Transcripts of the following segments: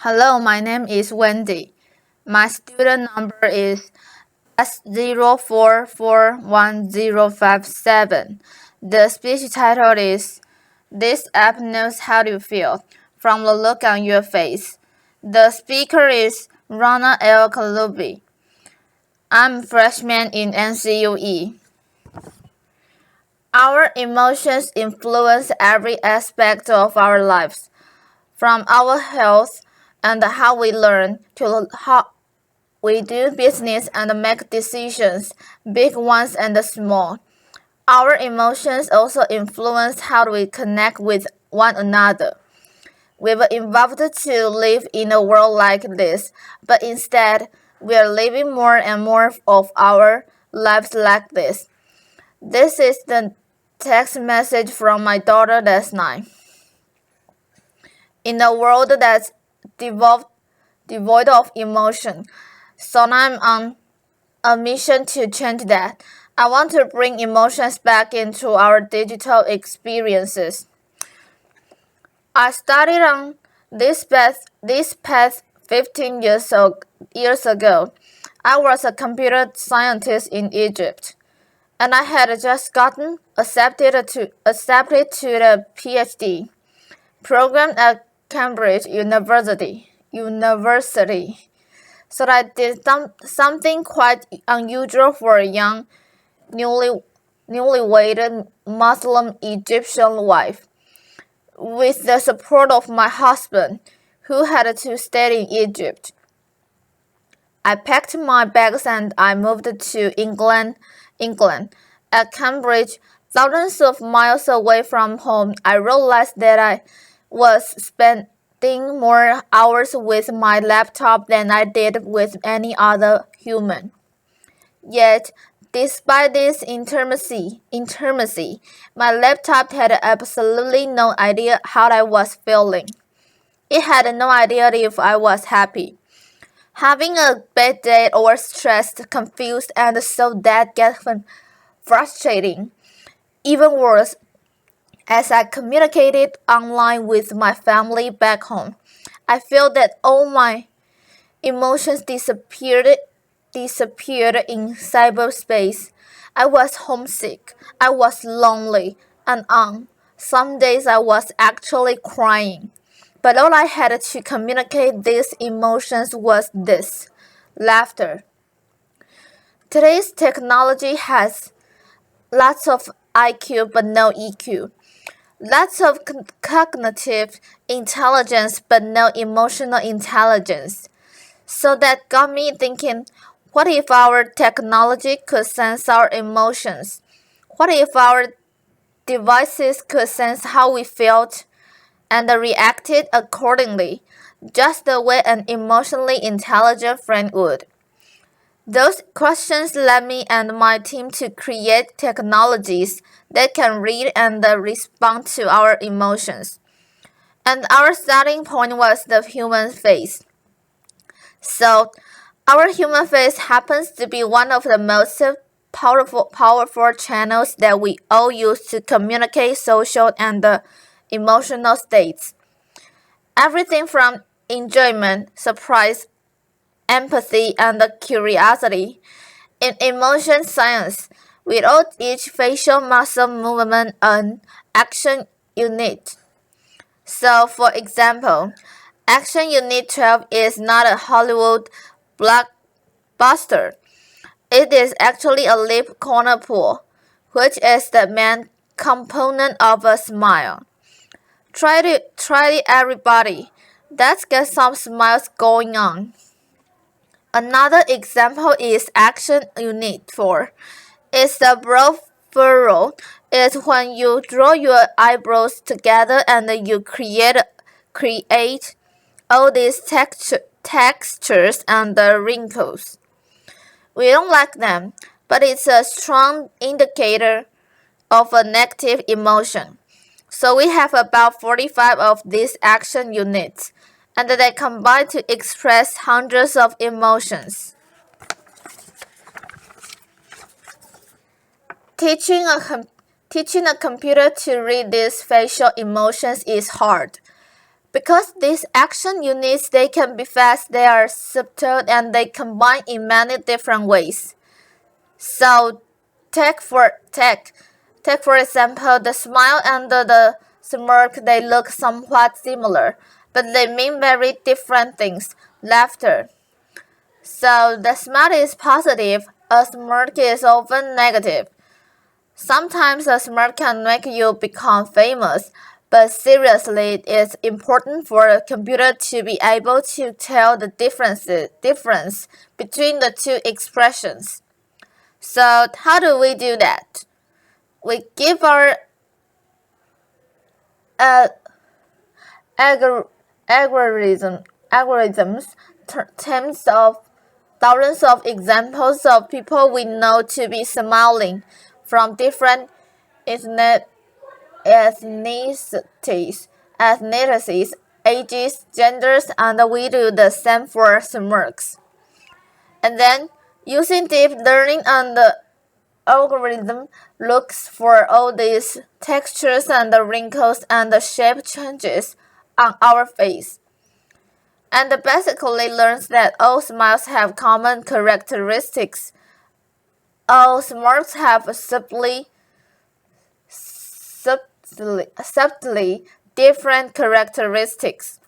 Hello, my name is Wendy. My student number is S04411057. The speech title is This app knows how you feel from the look on your face. The speaker is Rana Kaliouby. I'm a freshman in NCUE. Our emotions influence every aspect of our lives, from our health and how we learn to how we do business and make decisions, big ones and small. Our emotions also influence how we connect with one another. We were involved to live in a world like this, but instead, we are living more and more of our lives like this. This is the text message from my daughter last night. In a world that's devoid of emotion, so I'm on a mission to change that. I want to bring emotions back into our digital experiences. I started on this path 15 years ago. I was a computer scientist in Egypt, and I had just gotten accepted to the PhD program at Cambridge University. So I did something quite unusual for a young, newlywed Muslim Egyptian wife. With the support of my husband, who had to stay in Egypt, I packed my bags and I moved to England. At Cambridge, thousands of miles away from home, I realized that I was spending more hours with my laptop than I did with any other human. Yet, despite this intimacy, my laptop had absolutely no idea how I was feeling. It had no idea if I was happy, having a bad day, or stressed, confused, and so that gets frustrating. Even worse, as I communicated online with my family back home, I felt that all my emotions disappeared in cyberspace. I was homesick, I was lonely, and on some days I was actually crying. But all I had to communicate these emotions was this: laughter. Today's technology has lots of IQ but no EQ. Lots of cognitive intelligence but no emotional intelligence. So that got me thinking, what if our technology could sense our emotions? What if our devices could sense how we felt and reacted accordingly, just the way an emotionally intelligent friend would? Those questions led me and my team to create technologies that can read and respond to our emotions. And our starting point was the human face. So, our human face happens to be one of the most powerful channels that we all use to communicate social and emotional states. Everything from enjoyment, surprise, empathy, and curiosity. In emotion science, we wrote each facial muscle movement an action unit. So, for example, action unit 12 is not a Hollywood blockbuster. It is actually a lip corner pull, which is the main component of a smile. Try it, everybody. Let's get some smiles going on. Another example is action unit 4. It's the brow furrow. It's when you draw your eyebrows together and you create all these textures and wrinkles. We don't like them, but it's a strong indicator of a negative emotion. So we have about 45 of these action units, and they combine to express hundreds of emotions. Teaching a computer to read these facial emotions is hard, Because these action units, they can be fast, they are subtle, and they combine in many different ways. So take for example, the smile and the smirk, they look somewhat similar, but they mean very different things. Laughter. So the smile is positive, a smirk is often negative. Sometimes a smirk can make you become famous, but seriously, it's important for a computer to be able to tell the difference between the two expressions. So how do we do that? We give our algorithms terms of thousands of examples of people we know to be smiling from different ethnicities, ages, genders, and we do the same for smirks. And then, using deep learning and the algorithm looks for all these textures and the wrinkles and the shape changes on our face. And basically learns that all smiles have common characteristics. All smirks have subtly different characteristics.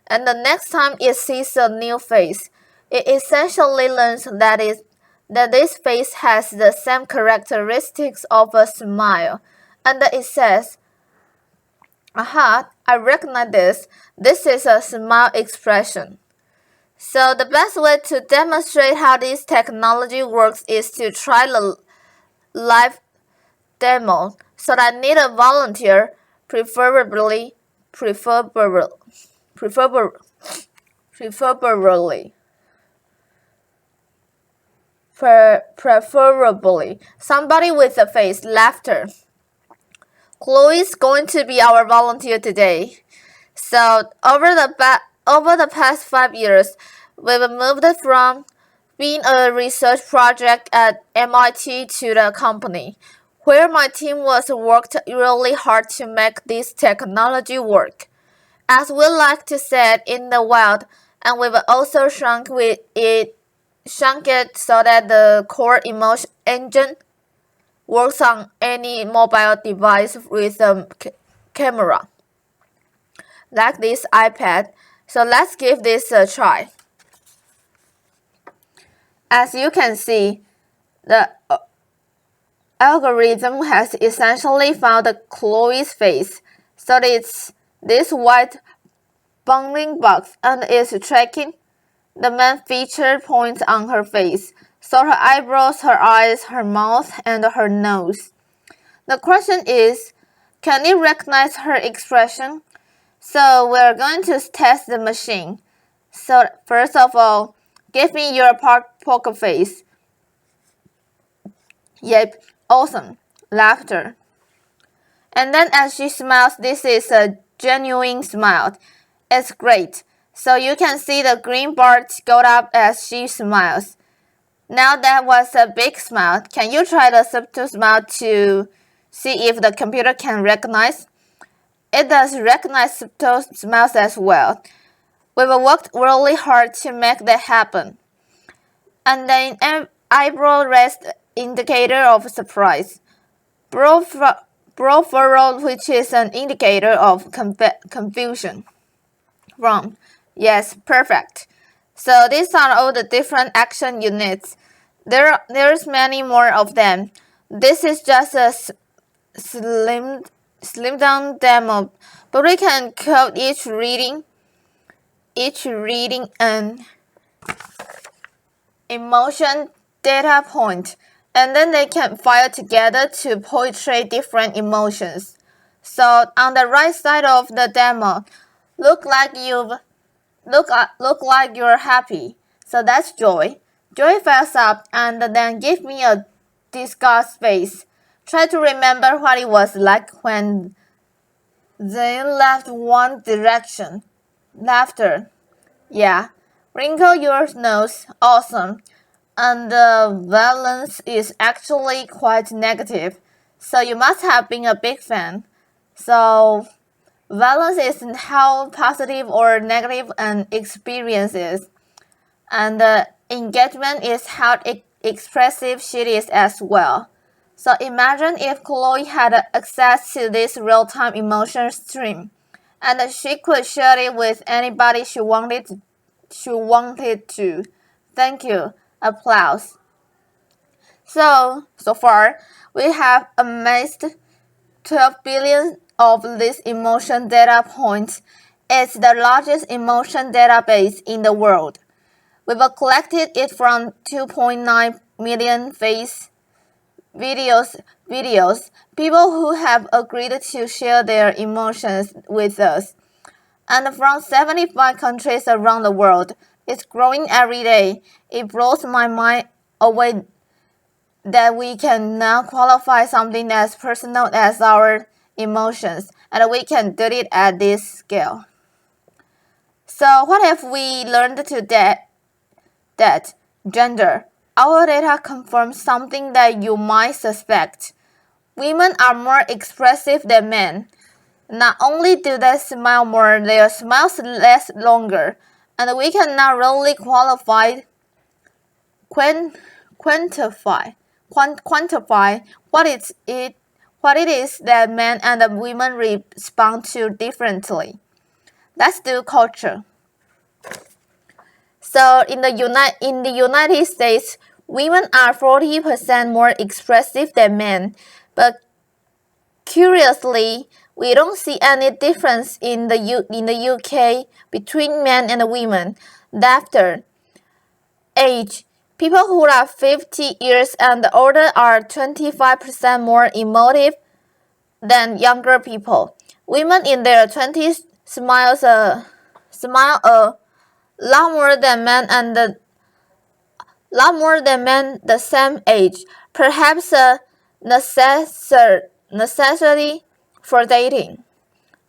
And the next time it sees a new face, it essentially learns that this face has the same characteristics of a smile. And it says, aha, I recognize this. This is a smile expression. So the best way to demonstrate how this technology works is to try the live demo. So I need a volunteer, preferably. Preferably somebody with a face laughter. Chloe's going to be our volunteer today. So over the past 5 years, we've moved from being a research project at MIT to the company, where my team was worked really hard to make this technology work. As we like to say in the wild, and we've also shrunk it so that the core emotion engine works on any mobile device with a camera, like this iPad. So let's give this a try. As you can see, the algorithm has essentially found Chloe's face, so it's this white bounding box and is tracking the main feature points on her face, so her eyebrows, her eyes, her mouth, and her nose. The question is, can it recognize her expression? So we're going to test the machine. So first of all, give me your poker face. Yep, awesome. Laughter. And then as she smiles, this is a genuine smile. It's great. So you can see the green bar go up as she smiles. Now that was a big smile. Can you try the subtle smile to see if the computer can recognize? It does recognize subtle smiles as well. We've worked really hard to make that happen. And then an eyebrow raise indicator of surprise. Brow furrow, which is an indicator of confusion. Wrong. Yes, perfect. So these are all the different action units. There's many more of them. This is just a slim down demo, but we can code each reading an emotion data point, and then they can file together to portray different emotions. So on the right side of the demo, look like you're happy. So that's joy. Joy fills up and then give me a disgust face. Try to remember what it was like when they left one direction. Laughter. Yeah. Wrinkle your nose. Awesome. And the valence is actually quite negative. So you must have been a big fan. So Violence is how positive or negative an experience is, and engagement is how expressive she is as well. So imagine if Chloe had access to this real-time emotion stream, and she could share it with anybody she wanted. Thank you. Applause. So far, we have amassed 12 billion of these emotion data points. It's the largest emotion database in the world. We've collected it from 2.9 million videos, people who have agreed to share their emotions with us, and from 75 countries around the world. It's growing every day. It blows my mind away that we can now qualify something as personal as our emotions, and we can do it at this scale. So what have we learned today? That gender. Our data confirms something that you might suspect. Women are more expressive than men. Not only do they smile more, their smiles last longer, and we can now really quantify what it is that men and women respond to differently. Let's do culture. So in the United States, women are 40% more expressive than men, but curiously, we don't see any difference in the UK between men and women. After age, people who are 50 years and older are 25% more emotive than younger people. Women in their 20s smile a lot more than men and a lot more than men the same age. Perhaps a necessity for dating.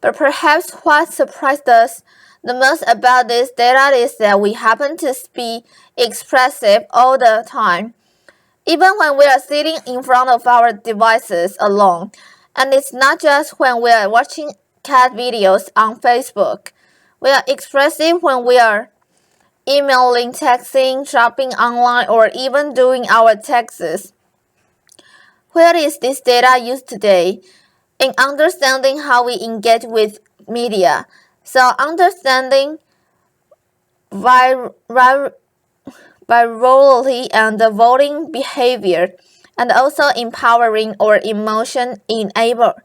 But perhaps what surprised us the most about this data is that we happen to be expressive all the time, even when we are sitting in front of our devices alone. And it's not just when we are watching cat videos on Facebook. We are expressive when we are emailing, texting, shopping online, or even doing our taxes. Where is this data used today? In understanding how we engage with media. So understanding virality and the voting behavior, and also empowering or emotion enabling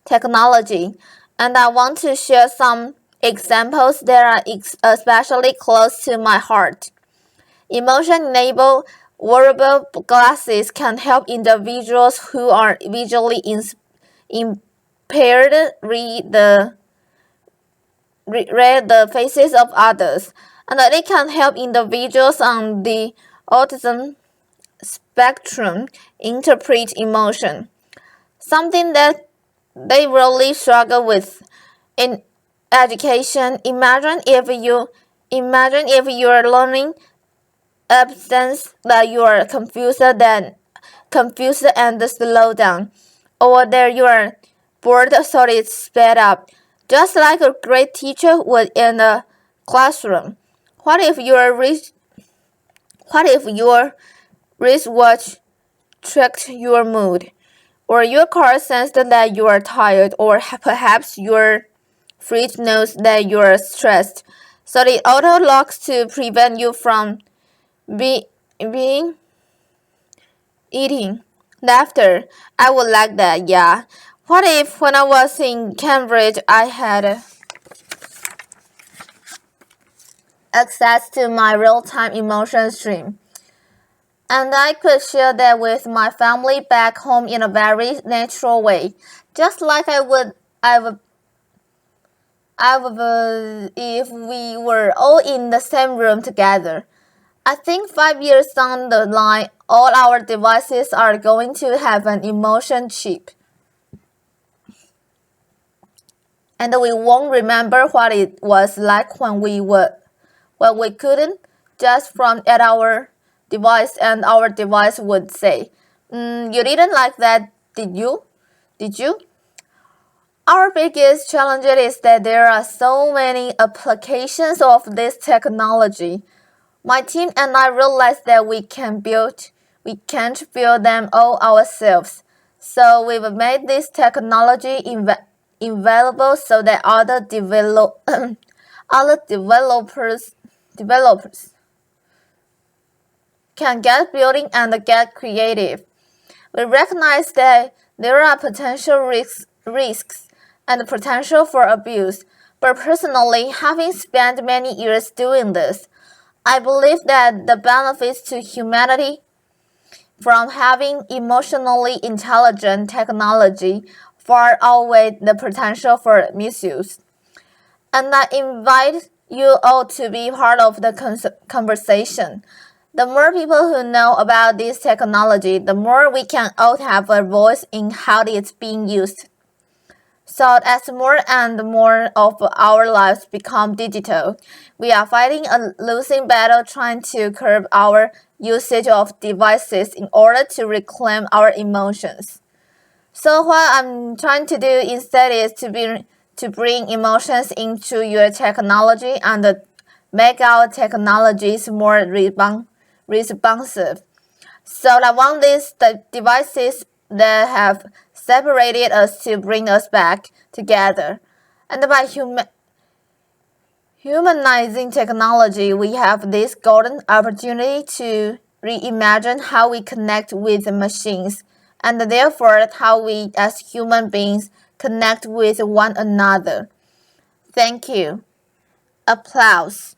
technology. And I want to share some examples that are especially close to my heart. Emotion-enabled wearable glasses can help individuals who are visually impaired read the faces of others, and they can help individuals on the autism spectrum interpret emotion, something that they really struggle with in education. Imagine if you are learning absence that you are confused and slow down, or that you are bored so it's sped up, just like a great teacher would in a classroom. What if your wristwatch tracked your mood, or your car sensed that you are tired, or perhaps your fridge knows that you are stressed, so it auto locks to prevent you from being eating. Laughter. I would like that, yeah. What if when I was in Cambridge I had access to my real-time emotion stream, and I could share that with my family back home in a very natural way, just like I would if we were all in the same room together. I think 5 years down the line, all our devices are going to have an emotion chip. And we won't remember what it was like when we couldn't just from at our device, and our device would say, you didn't like that, did you? Did you? Our biggest challenge is that there are so many applications of this technology. My team and I realized that we can't build them all ourselves. So we've made this technology available so that other developers can get building and get creative. We recognize that there are potential risks and potential for abuse, but personally, having spent many years doing this, I believe that the benefits to humanity from having emotionally intelligent technology far outweigh the potential for misuse. And I invite you all to be part of the conversation. The more people who know about this technology, the more we can all have a voice in how it's being used. So as more and more of our lives become digital, we are fighting a losing battle trying to curb our usage of devices in order to reclaim our emotions. So what I'm trying to do instead is to bring emotions into your technology and make our technologies more responsive. So I want the devices that have separated us to bring us back together. And by humanizing technology, we have this golden opportunity to reimagine how we connect with the machines and therefore how we as human beings connect with one another. Thank you. Applause.